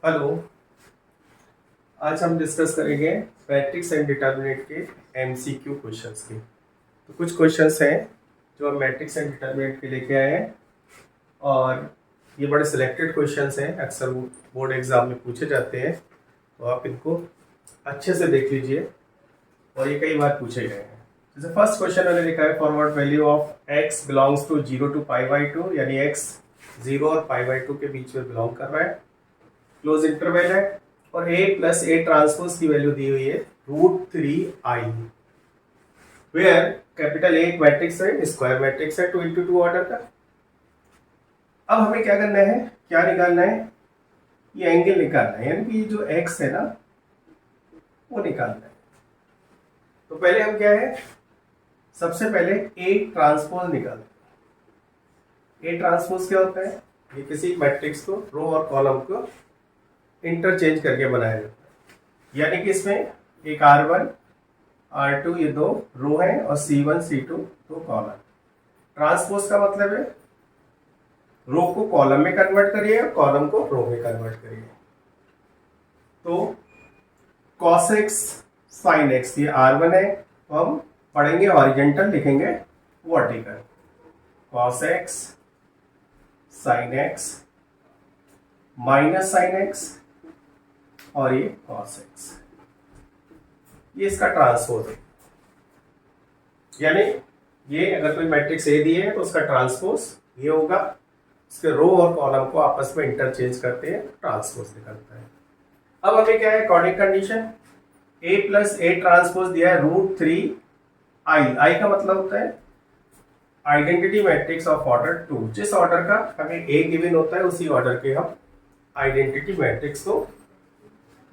Hello. आज हम discuss करेंगे मैट्रिक्स एंड डिटर्मिनेंट के एमसीक्यू क्वेश्चंस के। तो कुछ क्वेश्चंस हैं जो हम मैट्रिक्स एंड डिटर्मिनेंट के लेके आए हैं और ये बड़े सिलेक्टेड क्वेश्चंस हैं, अक्सर वो बोर्ड एग्जाम में पूछे जाते हैं, तो आप इनको अच्छे से देख लीजिए और ये कई बार पूछे गए हैं। जैसे फर्स्ट क्वेश्चन मैंने लिखा है forward value of x belongs to 0 to π/2, यानी एक्स 0 और π/2 के बीच में बिलोंग कर रहा है, क्लोज इंटरवल है और a प्लस ए ट्रांसपोज की वैल्यू दी हुई है √3i, वेयर कैपिटल ए एक मैट्रिक्स है, स्क्वायर मैट्रिक्स है 2 × 2 ऑर्डर का। अब हमें क्या करना है, क्या निकालना है, ये एंगल निकालना है, यानी कि जो x है ना वो निकालना है। तो पहले हम क्या है, सबसे पहले a ट्रांसपोज निकालते हैं। a ट्रांसपोज क्या होता है, ये किसी मैट्रिक्स को रो और कॉलम को इंटरचेंज करके बनाया जाता है, यानी कि इसमें एक R1 R2 ये दो रो है और C1 C2 दो कॉलम। ट्रांसपोज का मतलब है रो को कॉलम में कन्वर्ट करिए और कॉलम को रो में कन्वर्ट करिए। तो cos x sin x ये R1 है, तो हम पढ़ेंगे हॉरिजॉन्टल, लिखेंगे vertical, cos x sin x minus sine x और ये cos x, ये इसका ट्रांसपोज है। यानी ये अगर कोई मैट्रिक्स ए दिए है तो उसका ट्रांसपोज ये होगा, इसके रो और कॉलम को आपस में इंटरचेंज करते हैं, ट्रांसपोज निकलता है। अब हमें क्या है, according condition a plus A transpose दिया है √3i। i का मतलब होता है आइडेंटिटी मैट्रिक्स ऑफ ऑर्डर 2। जिस ऑर्डर का हमें a गिवन होता है उसी ऑर्डर के हम आइडेंटिटी मैट्रिक्स को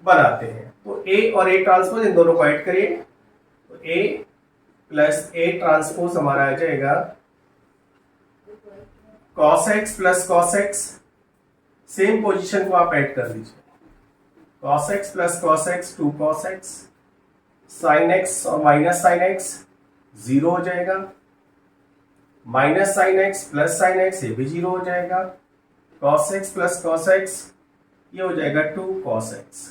बनाते हैं। तो a और a ट्रांसपोज इन दोनों को ऐड करिए, तो a प्लस a ट्रांसपोज हमारा आ जाएगा cos x plus cos x, same position को आप ऐड कर दीजिए, cos x plus cos x 2 cos x, sin x और माइनस sin x 0 हो जाएगा, minus sin x plus sin x ये भी 0 हो जाएगा, cos x plus cos x ये हो जाएगा 2 cos x।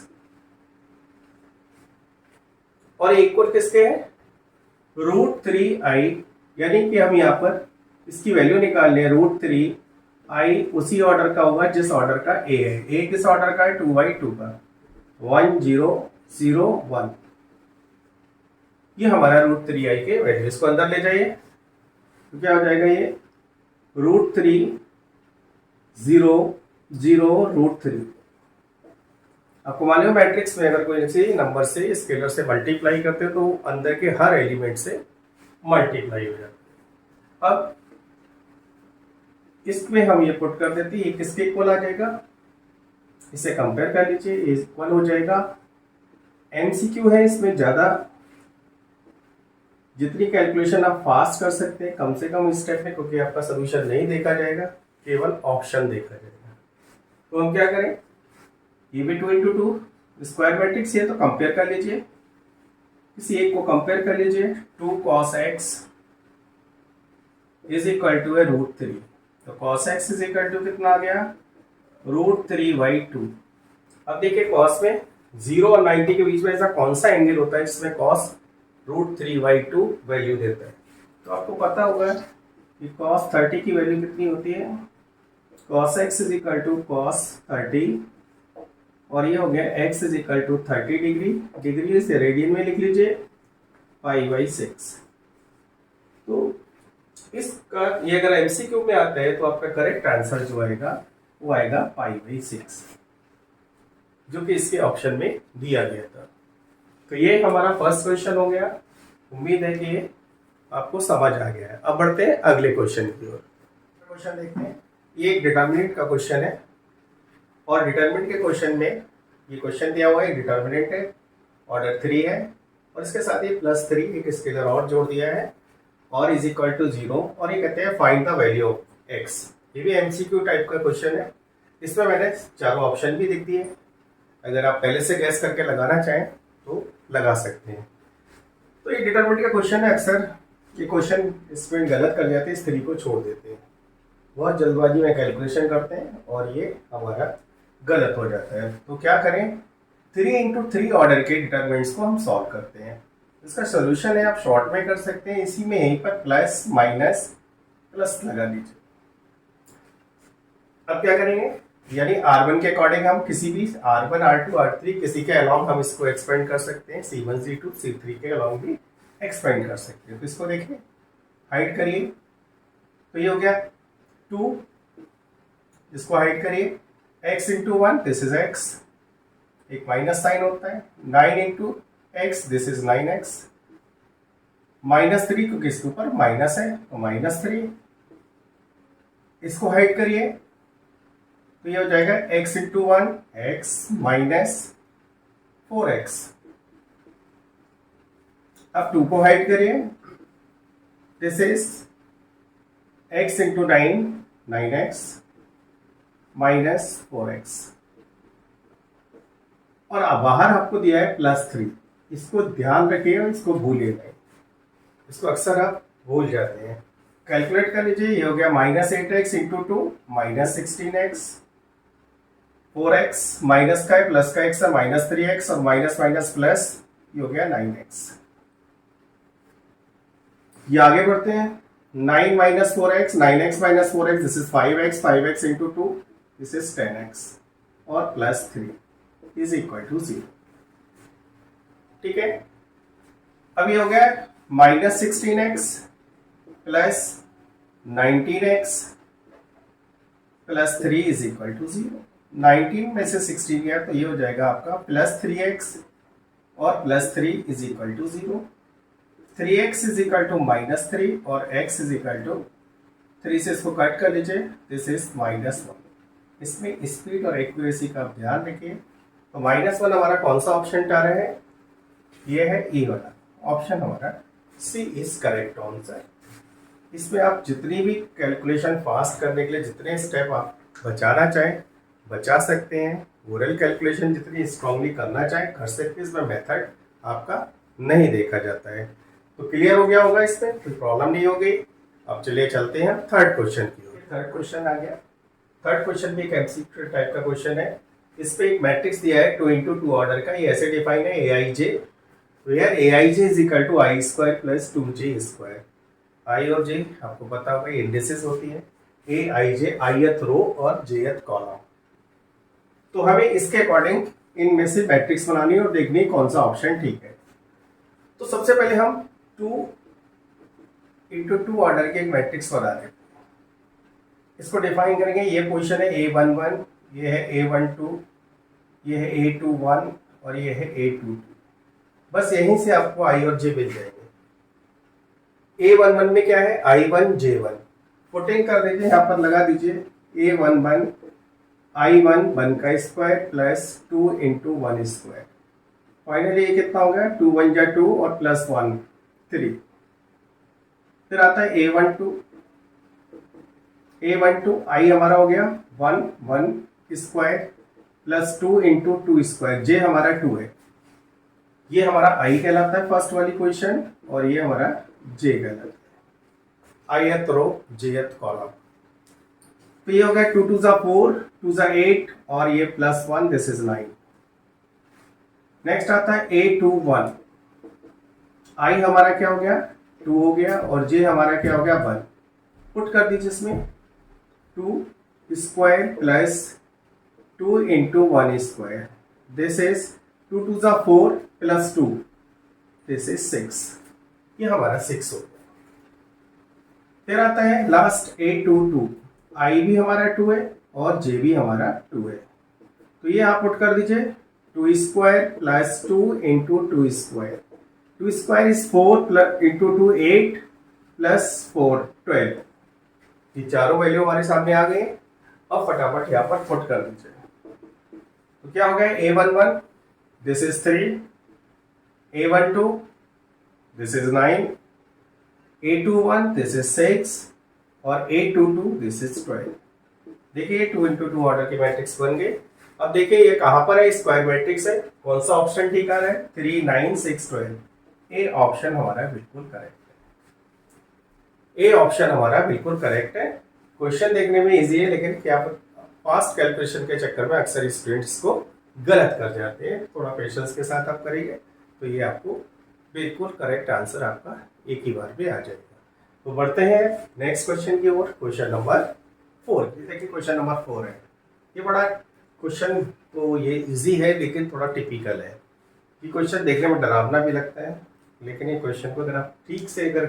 और एक और किसके है, √3i, यानी कि हम यहाँ पर इसकी वैल्यू निकाल लें, √3i उसी ऑर्डर का होगा जिस ऑर्डर का a है। a किस ऑर्डर का है, 2/2 का, 1 0 0 1, ये हमारा √3i के वैल्यू। इसको अंदर ले जाइए तो क्या हो जाएगा, ये √3 0 0 √3। आपको मालूम है मैट्रिक्स में अगर कोई इसी नंबर से स्केलर से मल्टीप्लाई करते हो तो अंदर के हर एलिमेंट से मल्टीप्लाई हो जाता है। अब इसमें हम ये पुट कर देते हैं, ये किसके इक्वल आ जाएगा, इसे कंपेयर कर लीजिए, ये इक्वल हो जाएगा। एमसीक्यू है, इसमें ज्यादा जितनी कैलकुलेशन आप फास्ट कर सकते हैं कम से कम स्टेप में, क्योंकि आपका सोल्यूशन नहीं देखा जाएगा, केवल ऑप्शन देखा जाएगा। तो हम क्या करें, ये भी 2 × 2 स्क्वायर मैट्रिक्स है तो कंपेयर कर लीजिए, किसी एक को कंपेयर कर लीजिए, 2 cos x is equal to है √3, तो cos x is equal to कितना आ गया, √3/2। अब देखिए cos में 0 और 90 के बीच में ऐसा कौन सा एंगल होता है जिसमें cos √3/2 वैल्यू देता है। तो आपको पता होगा कि cos 30 की वैल्यू कितनी होती है, cos x is equal to cos 30 और ये हो गया x is equal to 30 degree से रेडियन में लिख लीजिए π/6। तो इसका ये अगर एमसीक्यू में आता है तो आपका करेक्ट आंसर जो आएगा वो आएगा π/6, जो कि इसके ऑप्शन में दिया गया था। तो ये हमारा फर्स्ट क्वेश्चन हो गया। उम्मीद है कि ये आपको समझ आ गया है। अब बढ़ते हैं अगले क्वेश्चन की ओर। क्वेश्चन देखते हैं, ये एक डिटर्मिनेंट का क्वेश्चन है और डिटर्मिनेंट के क्वेश्चन में ये क्वेश्चन दिया हुआ है, डिटर्मिनेंट है, ऑर्डर 3 है और इसके साथ ये +3 एक स्केलर और जोड़ दिया है और इज इक्वल टू 0 और ये कहते हैं find the value of x। ये भी एमसीक्यू टाइप का क्वेश्चन है। इसमें मैंने चारों ऑप्शन भी लिख दिए, अगर आप पहले से गैस करके लगाना चाहें तो लगा सकते हैं। तो ये डिटर्मिनेंट का क्वेश्चन है, अक्सर ये क्वेश्चन इसमें गलत कर जाते हैं, इस 3 को छोड़ देते हैं, बहुत जल्दबाजी में कैलकुलेशन करते हैं और ये हमारा गलत हो जाता है। तो क्या करें, 3 × 3 ऑर्डर के डिटरमिनेंट्स को हम सॉल्व करते हैं। इसका सोल्यूशन है, आप शॉर्ट में कर सकते हैं, इसी में यहीं पर प्लस माइनस प्लस लगा दीजिए। अब क्या करेंगे, यानी R1 के अकॉर्डिंग हम किसी भी R1 R2 R3 किसी के अलॉन्ग हम इसको एक्सपेंड कर सकते हैं, C1 C2 C3 के अलॉन्ग भी एक्सपेंड कर सकते हैं। तो इसको देखिए, हाइड करिए, तो ये हो गया 2, इसको हाइड करिए, x × 1 दिस इज x, एक माइनस साइन होता है, 9 × x दिस इज 9x, -3 क्योंकि इसके ऊपर माइनस है तो -3, इसको हाइड करिए, तो ये हो जाएगा x × 1 x -4x। अब 2 को हाइड करिए, this is x × 9 9x -4x, और अब बाहर आपको दिया है +3, इसको ध्यान रखिए और इसको भूलिएगा, इसको अक्सर आप भूल जाते हैं। कैलकुलेट कर लीजिए, ये हो गया -8x × 2 -16x, 4x माइनस का है प्लस का x है -3x, और माइनस माइनस प्लस, ये हो गया 9x। ये आगे बढ़ते हैं, 9 - 4x 9x - 4x this is 5x 5x × 2 this is 10x, और +3 इज इक्वल टू 0। ठीक है, अब ये हो गया -16x plus 19x +3 is equal to 0। 19 में से 16 गया तो ये हो जाएगा आपका +3x, और +3 is equal to 0। 3x is equal to -3, और x इज इक्वल टू 3 से इसको कट कर लीजिए, दिस इज -1। इसमें स्पीड और एक्यूरेसी का ध्यान रखिए। तो -1 हमारा कौन सा ऑप्शन आ रहा है, ये है ई वाला ऑप्शन, हमारा सी इज करेक्ट आंसर। इसमें आप जितनी भी कैलकुलेशन फास्ट करने के लिए जितने स्टेप आप बचाना चाहें बचा सकते हैं। ओरल कैलकुलेशन जितनी स्ट्रांगली करना चाहें कर सकते हैं, इसमें मेथड आपका नहीं देखा जाता है। तो क्लियर हो गया होगा, इसमें कोई प्रॉब्लम नहीं होगी। अब चलिए चलते हैं थर्ड क्वेश्चन की ओर। थर्ड क्वेश्चन आ गया। थर्ड क्वेश्चन भी एक एमसीक्यू टाइप का क्वेश्चन है। इस पे एक मैट्रिक्स दिया है 2 × 2 ऑर्डर का, ये ऐसे डिफाइन है AIJ, where AIJ is equal to I² + 2J²। I और जे आपको पता होगा इंडिसेस होती है, AIJ ith रो और jth कॉलम। तो हमें इसके अकॉर्डिंग इनमें से मैट्रिक्स बनानी और देखनी कौन सा ऑप्शन ठीक है। तो सबसे पहले हम 2 × 2 ऑर्डर के एक मैट्रिक्स बना देते हैं। इसको डिफाइन करेंगे, ये पोजीशन है A11, ये है A12, ये है A21 और ये है A22। बस यहीं से आपको I और J मिल जाएंगे। A11 में क्या है, I1 J1, पुटिंग कर दीजिए, यहाँ पर लगा दीजिए A11 I1 1 का स्क्वायर प्लस 2 × 1 स्क्वायर। फाइनली ये कितना हो गया, 2 × 1 = 2 और +1 3। फिर आता है A12 I हमारा हो गया 1 1 स्क्वायर प्लस 2 × 2 स्क्वायर। J हमारा 2 है, ये हमारा I कहलाता है फर्स्ट वाली पोजीशन, और ये हमारा J कहलाता है ith रो jth कॉलम। तो ये हो गया 2 × 2 = 4 2 × 8 और ये +1 दिस इज 9। नेक्स्ट आता है A21 I हमारा क्या हो गया 2 हो गया, और J हमारा क्या हो गया 1। पुट कर दीजिए इसमें 2 square plus 2 × 1 square, this is 2 × 2 = 4 plus 2 this is 6। ये हमारा 6 हो गया। फिर आता है लास्ट A22 I भी हमारा 2 है और J भी हमारा 2 है। तो ये आप पुट कर दीजिए 2 square plus 2 × 2 square. 2 square is 4 × 2 8 plus 4 12। ये चारों वैल्यू हमारे सामने आ गए। अब फटाफट यहाँ पर पुट कर दीजिए। तो क्या हो गया, A11 this is 3, A12 this is 9, A21 this is 6 और A22 दिस इज 12। देखिए 2 × 2 ऑर्डर के मैट्रिक्स बन गए। अब देखिए ये कहां पर है, स्क्वायर मैट्रिक्स है, कौन सा ऑप्शन ठीक आ रहा है, 3 9 6 12। ए ऑप्शन हमारा बिल्कुल करेक्ट है। ए ऑप्शन हमारा बिल्कुल करेक्ट है। क्वेश्चन देखने में इजी है, लेकिन क्या फास्ट कैलकुलेशन के चक्कर में अक्सर स्टूडेंट्स को गलत कर जाते हैं। थोड़ा पेशेंस के साथ आप करेंगे तो ये आपको बिल्कुल करेक्ट आंसर आपका एक ही बार में आ जाएगा। तो बढ़ते हैं नेक्स्ट क्वेश्चन की ओर, क्वेश्चन नंबर 4। देखिए क्वेश्चन नंबर 4 है। ये बड़ा क्वेश्चन तो ये इजी है लेकिन थोड़ा टिपिकल है। ये क्वेश्चन देखने में डरावना भी लगता है, लेकिन ये क्वेश्चन को अगर आप ठीक से अगर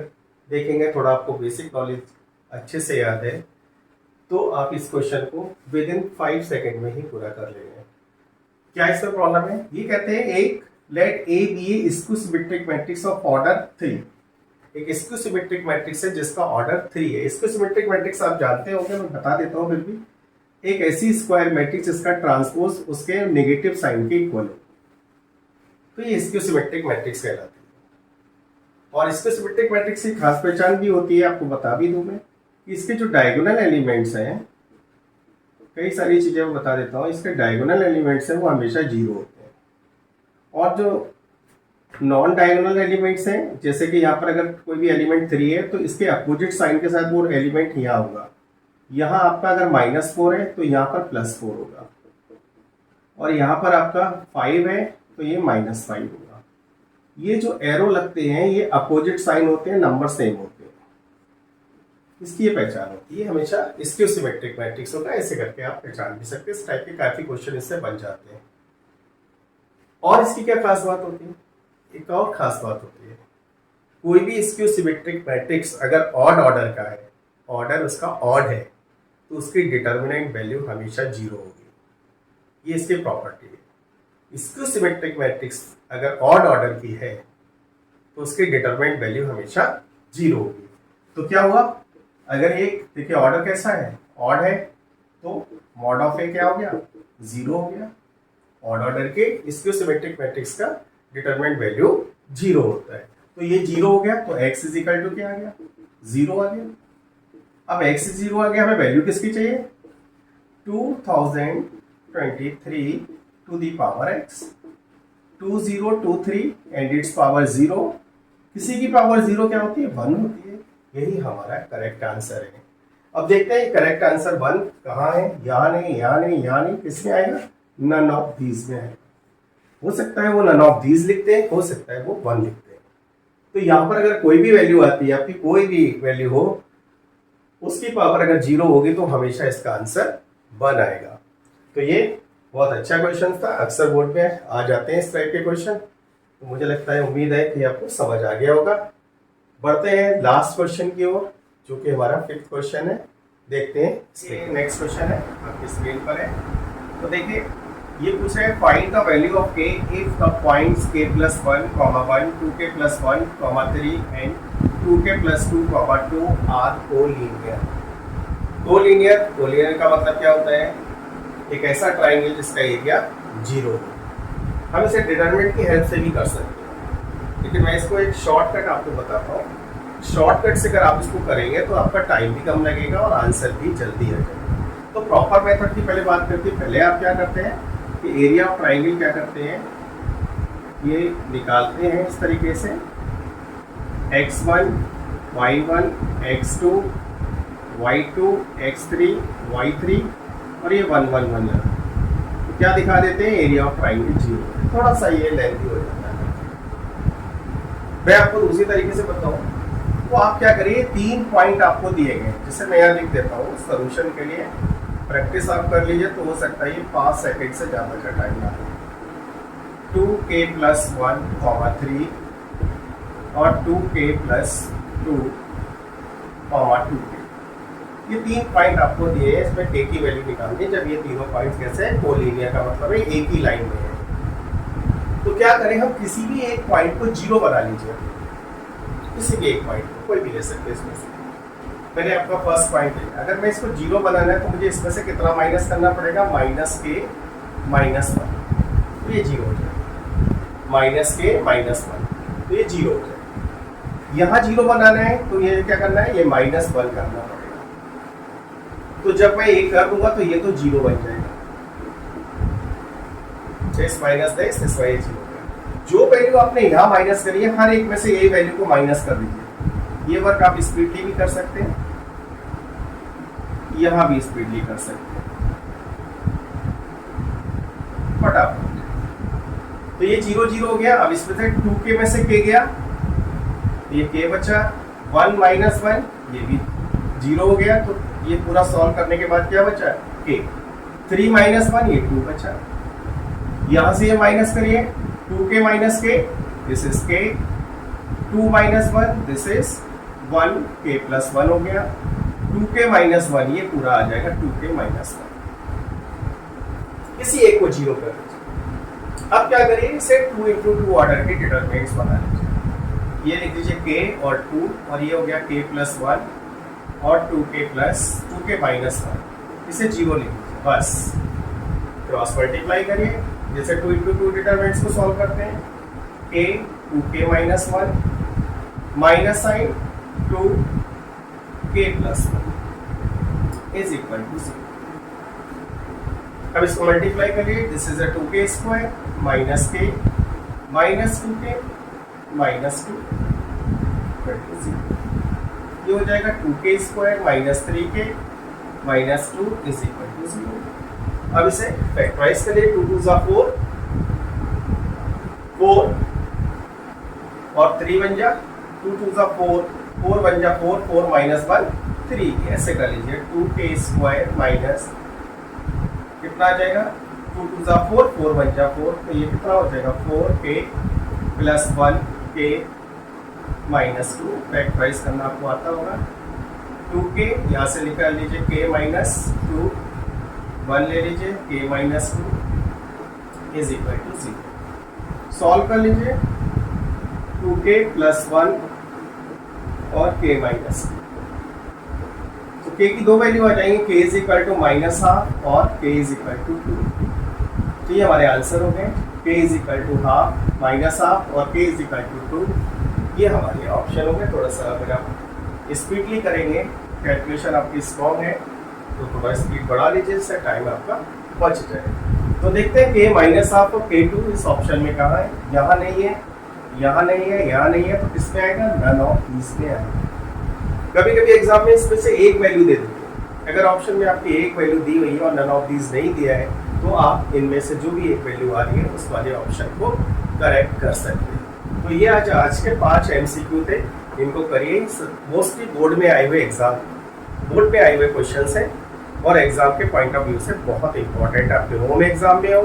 देखेंगे, थोड़ा आपको बेसिक नॉलेज अच्छे से याद है, तो आप इस क्वेश्चन को विद इन 5 सेकेंड में ही पूरा कर लेंगे। क्या इसमें प्रॉब्लम है? ये कहते हैं एक let A B a skew symmetric matrix of order 3। एक स्क्यू सिमेट्रिक मैट्रिक्स है जिसका ऑर्डर 3 है। स्क्यू सिमेट्रिक मैट्रिक्स आप जानते होंगे, मैं बता देता हूँ फिर भी। एक ऐसी स्क्वायर मैट्रिक्स जिसका ट्रांसपोज उसके नेगेटिव साइन के इक्वल हो, तो ये स्क्यू सिमेट्रिक मैट्रिक्स कहलाती है। और स्क्यू सिमेट्रिक मैट्रिक्स की खास पहचान भी होती है, आपको बता भी दूं मैं। इसके जो डायगोनल एलिमेंट्स हैं, कई सारी चीजें मैं बता देता हूँ, इसके डायगोनल एलिमेंट्स हैं वो हमेशा 0 होते हैं। और जो नॉन डायगोनल एलिमेंट्स हैं, जैसे कि यहाँ पर अगर कोई भी एलिमेंट 3 है तो इसके अपोजिट साइन के साथ वो एलिमेंट यहाँ होगा। यहाँ आपका अगर -4 है तो यहाँ पर +4 होगा, और यहाँ पर आपका 5 है तो ये -5 होगा। ये जो एरो लगते हैं ये अपोजिट साइन होते हैं, नंबर सेम होते हैं, इसकी ये पहचान होती है। हमेशा स्क्यू सिमेट्रिक मैट्रिक्स होगा, ऐसे करके आप पहचान भी सकते हैं। इस टाइप के काफी क्वेश्चन इससे बन जाते हैं। और इसकी क्या खास बात होती है? एक और खास बात होती है, कोई भी स्क्यू सिमेट्रिक मैट्रिक्स अगर ऑड ऑर्डर का है, ऑर्डर उसका ऑड है, तो उसकी डिटर्मिनेंट वैल्यू हमेशा 0 होगी। ये इसकी प्रॉपर्टी है। स्क्यू सिमेट्रिक मैट्रिक्स अगर ऑड ऑर्डर की है तो उसकी डिटरमिनेंट वैल्यू हमेशा 0 होगी। तो क्या हुआ? अगर ये देखिए ऑर्डर कैसा है, ऑड है, तो मॉड ऑफ ए क्या हो गया? 0 हो गया। ऑड ऑर्डर के स्क्यू सिमेट्रिक मैट्रिक्स का डिटरमिनेंट वैल्यू 0 होता है। तो ये 0 हो गया, तो x इज इक्वल टू क्या आ गया? 0 आ गया। अब x 0 आ गया, हमें वैल्यू किसकी चाहिए? 2023 to the power x। 2023 and its power 0। किसी की पावर 0 क्या होती है? 1 होती है। यही हमारा करेक्ट आंसर है। अब देखते हैं करेक्ट आंसर 1 कहाँ है? यहाँ नहीं, यहाँ नहीं, यहाँ नहीं, किसमें आएगा? नन ऑफ दीज में आएगा। हो सकता है वो नन ऑफ दीज लिखते हैं, हो सकता है वो 1 लिखते हैं। तो यहाँ पर अगर कोई भी वैल्यू आती है, आपकी कोई भी वैल्यू हो, उसकी पावर अगर 0 होगी तो हमेशा इसका आंसर 1 आएगा। तो ये बहुत अच्छा क्वेश्चन था, अक्सर बोर्ड में आ जाते हैं इस टाइप के क्वेश्चन। तो मुझे लगता है, उम्मीद है कि आपको समझ आ गया होगा। बढ़ते हैं लास्ट क्वेश्चन की ओर, जो कि हमारा 5th क्वेश्चन है। देखते हैं नेक्स्ट क्वेश्चन है, आपकी स्क्रीन पर है। तो देखिए ये पूछा है find the value of k if the points k + 1, 1, 2k + 1, 3 and 2k + 2, 2 are collinear. Collinear का मतलब क्या होता है? एक ऐसा ट्राइंगल जिसका एरिया 0 हो। हम इसे डिटरमिनेंट की हेल्प से भी कर सकते हैं, लेकिन मैं इसको एक शॉर्टकट आपको बताता हूँ। शॉर्टकट से अगर आप इसको करेंगे तो आपका टाइम भी कम लगेगा और आंसर भी जल्दी आ जाएगा। तो प्रॉपर मेथड की पहले बात करते हैं। पहले आप क्या करते हैं कि एरिया ऑफ ट्राइंगल क्या करते हैं, ये निकालते हैं इस तरीके से, x1 y1 x2 y2 x3 y3 और ये 1 1 1 है। तो क्या दिखा देते हैं? Area of triangle 0। थोड़ा सा ये लेंथी हो जाता है। मैं आपको दूसरी तरीके से बताऊं तो आप क्या करिए, 3 पॉइंट आपको दिए गए, जिसे मैं यहाँ लिख देता हूँ सोल्यूशन के लिए। प्रैक्टिस आप कर लीजिए तो हो सकता है ये 5 सेकंड से ज़्यादा का टाइम ना हो। 2k + 1, 3 और 2k + 2, 2k। ये 3 पॉइंट आपको दिए हैं, इसमें k की वैल्यू निकालनी है। जब ये तीनों पॉइंट्स कैसे हैं? कोलिनियर का मतलब है एक ही लाइन में है। तो क्या करें, हम किसी भी एक पॉइंट को 0 बना लीजिए। किसी भी एक पॉइंट को, कोई भी ले सकते हैं इसमें से। मैंने आपका फर्स्ट पॉइंट लिया, अगर मैं इसको 0 बनाना है तो मुझे इसमें से कितना माइनस करना पड़ेगा? -k -1, तो ये 0 हो जाएगा। -k -1, तो ये 0 हो जाएगा। यहाँ 0 बनाना है तो ये क्या करना है? ये -1 करना पड़ेगा। तो जब मैं ये कर दूंगा तो ये तो 0 बन जाएगा। इस माइनस है, इस वाई 0 हो गया। जो वैल्यू आपने यहाँ माइनस करी है, हर एक में से यही वैल्यू को माइनस कर दीजिए। ये वर्क आप स्पीडली भी कर सकते हैं, यहाँ भी स्पीडली कर सकते हैं। फटाफट। तो ये 0 0 हो गया। अब इसमें से 2k में से k गया, ये k बचा, 1 माइनस 1 ये भी 0 हो गया। तो ये पूरा सॉल्व करने के बाद क्या बचा, k। 3 माइनस 1 ये 2 बचा। यहाँ से ये माइनस करिए, 2k minus k this is k, 2 minus 1 this is 1, k plus 1 हो गया। 2k माइनस 1 ये पूरा आ जाएगा 2k माइनस 1। इसी एक को 0 कर लीजिए। अब क्या करिए, इसे 2 into 2 ऑर्डर के डिटरमिनेंट्स बना लीजिए। ये लिख लीजिए k और 2, और ये हो गया k प्लस 1 और 2k माइनस 1। इसे 0 लिख लीजिए बस। क्रॉस मल्टीप्लाई करिए, जैसे 2 into 2 डिटरमिनेंट्स को सॉल्व करते हैं। k 2k minus 1 minus sign 2k plus 1 is equal to 0। अब इसको मल्टीप्लाई करिए, this is a 2k square minus k minus 2k minus 2 ये हो जाएगा 2k square minus 3k minus 2 is equal to 0। अब इसे फैक्टराइज करिए, 2 2 जा 4 और 3 बन जा 2 2 जा 4 बन जा 4 माइनस 1 3। ऐसे कर लीजिए, 2k स्क्वायर माइनस कितना आ जाएगा, 2 2 जा 4 बन जा 4, तो ये कितना हो जाएगा 4k plus 1k minus 2। Factorise करना आपको आता होगा। 2k यहाँ से निकाल लीजिए, k माइनस 2 1 ले लीजिए, k minus 2 is equal to 0। Solve कर लीजिए, 2k प्लस 1 और k माइनस 2। तो k की दो वैल्यू आ जाएंगी, k is equal to minus half और k इज इक्वल टू 2। तो ये हमारे आंसर हो गए, k is equal to half minus half और k इज इक्वल टू 2। ये हमारे ऑप्शन हो गए। थोड़ा सा अगर आप स्पीडली करेंगे, कैलकुलेशन आपकी स्ट्रॉन्ग है तो थोड़ा स्पीड बढ़ा लीजिए, इससे टाइम आपका बच जाए। तो देखते हैं k माइनस हाफ और k2 इस ऑप्शन में कहाँ है। यहाँ नहीं है, यहाँ नहीं है, यहाँ नहीं है, तो किसमें आएगा, नन ऑफ दीस में आएगा। कभी कभी एग्जाम में इसमें से एक वैल्यू दे देते हैं। अगर ऑप्शन में आपकी एक वैल्यू दी हुई है और नन ऑफ दीज नहीं दिया है, तो आप इनमें से जो भी एक वैल्यू आ रही है उस वाले ऑप्शन को करेक्ट कर सकते हैं। तो ये आज के 5 MCQ थे, इनको करिए। मोस्टली बोर्ड में आए हुए क्वेश्चंस हैं और एग्जाम के पॉइंट ऑफ व्यू से बहुत इंपॉर्टेंट है। आपके होम एग्जाम में हो,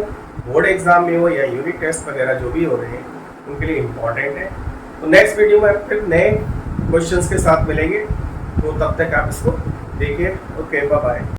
बोर्ड एग्जाम में हो या यूनिट टेस्ट वगैरह जो भी हो रहे हैं उनके लिए इम्पॉर्टेंट है। तो नेक्स्ट वीडियो में फिर नए क्वेश्चंस के साथ मिलेंगे, तो तब तक आप इसको देखिए। Okay, bye bye.